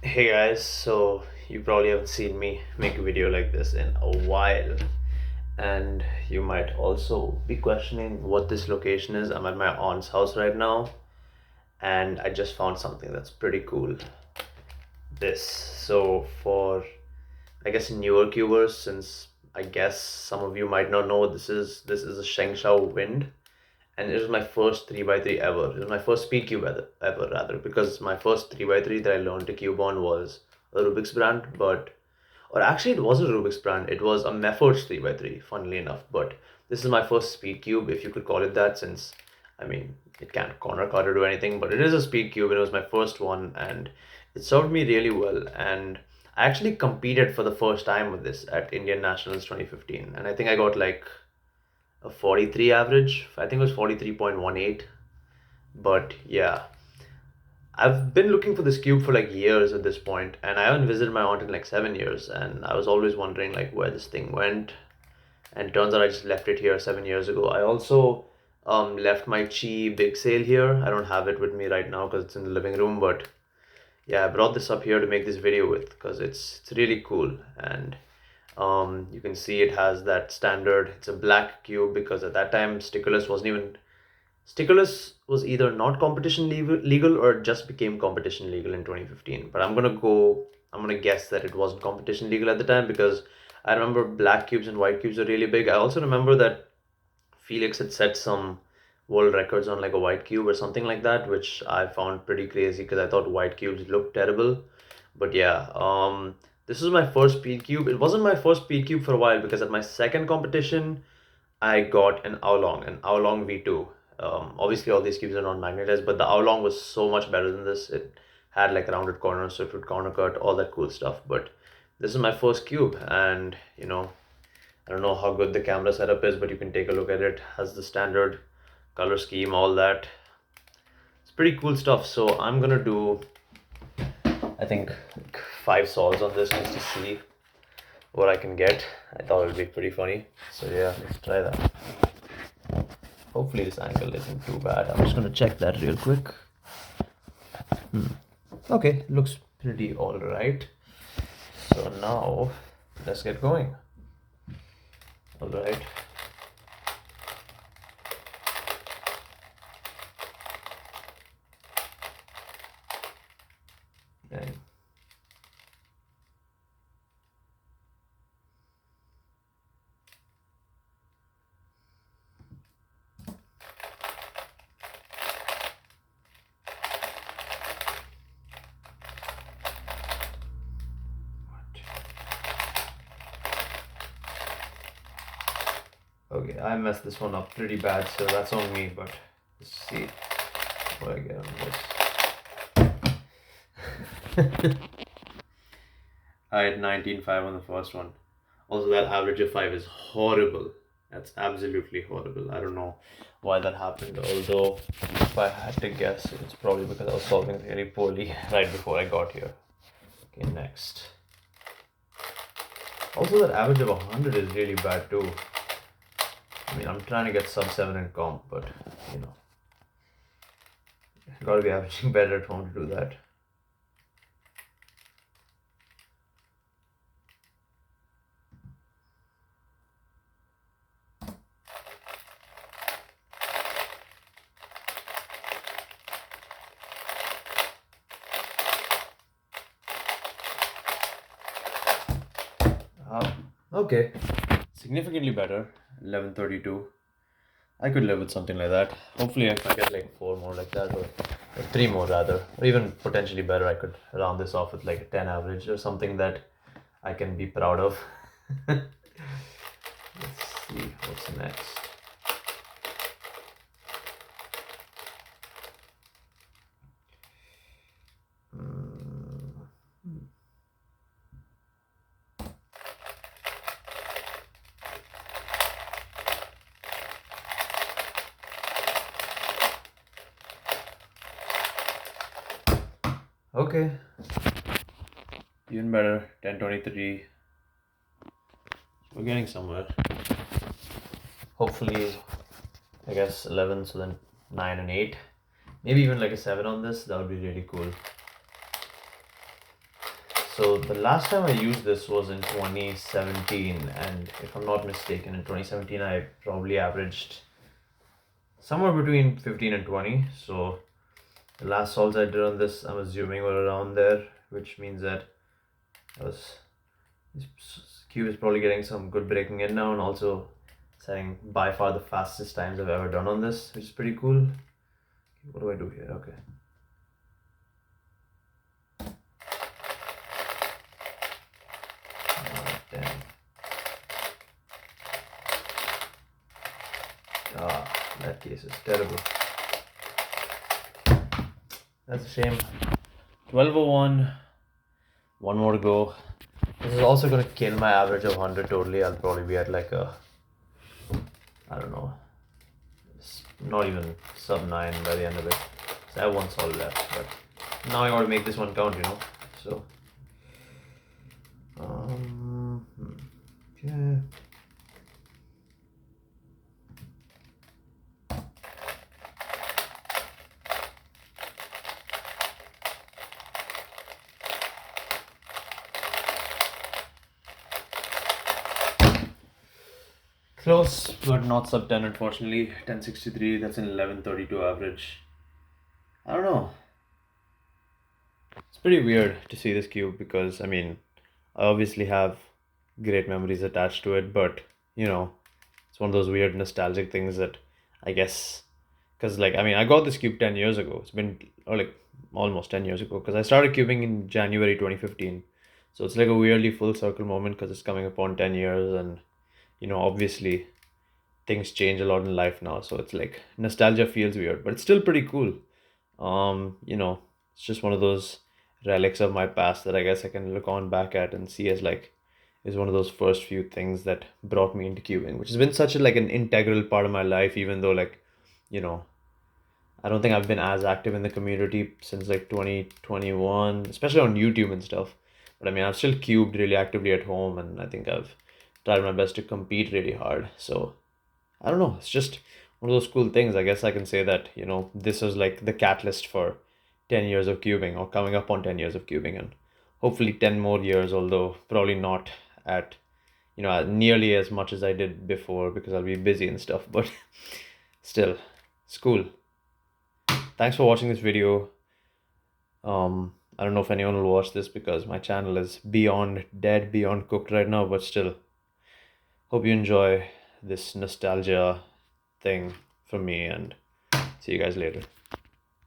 Hey guys, so you probably haven't seen me make a video like this in a while, and you might also be questioning what this location is. I'm at my aunt's house right now, and I just found something that's pretty cool. This. So, for I guess newer cubers, since I guess some of you might not know what this is a shengshou wind, and it was my first 3x3 ever. It was my first speed cube ever rather, because my first 3x3 that I learned to cube on was a Rubik's brand, or actually it was a Rubik's brand. It was a Meffords 3x3, funnily enough. But this is my first speed cube, if you could call it that, since I mean it can't corner cut or do anything, but it is a speed cube, and it was my first one, and it served me really well. And I actually competed for the first time with this at Indian Nationals 2015, and I think I got like a 43 average. I think it was 43.18. But yeah, I've been looking for this cube for like years at this point, and I haven't visited my aunt in like 7 years. And I was always wondering like where this thing went. And turns out I just left it here 7 years ago. I also left my Chi big sale here. I don't have it with me right now because it's in the living room, but yeah, I brought this up here to make this video with because it's really cool. And you can see it has that standard. It's a black cube because at that time Stickerless was either not competition legal or just became competition legal in 2015. But I'm gonna guess that it wasn't competition legal at the time, because I remember black cubes and white cubes are really big. I also remember that Felix had set some world records on like a white cube or something like that, which I found pretty crazy because I thought white cubes looked terrible. But yeah, this was my first speed cube. It wasn't my first speed cube for a while, because at my second competition, I got an Oolong V2. Obviously, all these cubes are not magnetized, but the Oolong was so much better than this. It had like rounded corners, so it would corner cut, all that cool stuff. But this is my first cube, and I don't know how good the camera setup is, but you can take a look at it. Has the standard color scheme, all that. It's pretty cool stuff. So I'm gonna do, I think, like 5 solves on this just to see what I can get. I thought it would be pretty funny. So yeah, let's try that. Hopefully this angle isn't too bad. I'm just gonna check that real quick. Okay, looks pretty alright. So now let's get going. Alright. And okay, I messed this one up pretty bad, so that's on me, but let's see what I get on this. I had 19.5 on the first one. Also, that average of 5 is horrible. That's absolutely horrible. I don't know why that happened, although if I had to guess, it's probably because I was solving really poorly right before I got here. Okay, next. Also, that average of 100 is really bad too. I mean, I'm trying to get sub 7 in comp, but gotta be averaging better at home to do that. Okay, significantly better. 1132. I could live with something like that. Hopefully, if I get like 4 more like that, or 3 more rather, or even potentially better, I could round this off with like a 10 average or something that I can be proud of. Let's see what's next. Okay, even better. 1023. We're getting somewhere. Hopefully, I guess 11, so then 9 and 8. Maybe even like a 7 on this. That would be really cool. So the last time I used this was in 2017, and if I'm not mistaken, in 2017 I probably averaged somewhere between 15 and 20. So the last solves I did on this, I'm assuming, were around there, which means that I was this cube is probably getting some good breaking in now, and also setting by far the fastest times I've ever done on this, which is pretty cool. What do I do here? Okay. Damn. That case is terrible. That's a shame. 12:01. One more go. This is also gonna kill my average of 100 totally. I'll probably be at like a, I don't know, not even sub 9 by the end of it. So I have one solve left, but now I gotta make this one count, you know. So, okay. Close, but not sub 10, unfortunately. 1063, that's an 1132 average. I don't know. It's pretty weird to see this cube because, I mean, I obviously have great memories attached to it, but, you know, it's one of those weird nostalgic things that I guess, because, like, I mean, I got this cube 10 years ago. It's been, or like, almost 10 years ago, because I started cubing in January 2015. So it's like a weirdly full circle moment because it's coming upon 10 years, and, you know, obviously things change a lot in life now, so it's like nostalgia feels weird, but it's still pretty cool. You know, it's just one of those relics of my past that I guess I can look on back at and see as like is one of those first few things that brought me into cubing, which has been such a like an integral part of my life, even though like, you know, I don't think I've been as active in the community since like 2021, especially on YouTube and stuff. But I mean, I've still cubed really actively at home, and I think I've tried my best to compete really hard. So I don't know. It's just one of those cool things. I guess I can say that, you know, this was like the catalyst for 10 years of cubing, or coming up on 10 years of cubing, and hopefully 10 more years, although probably not at, you know, nearly as much as I did before because I'll be busy and stuff, but still, it's cool. Thanks for watching this video. I don't know if anyone will watch this because my channel is beyond dead, beyond cooked right now, but still, hope you enjoy this nostalgia thing from me, and see you guys later.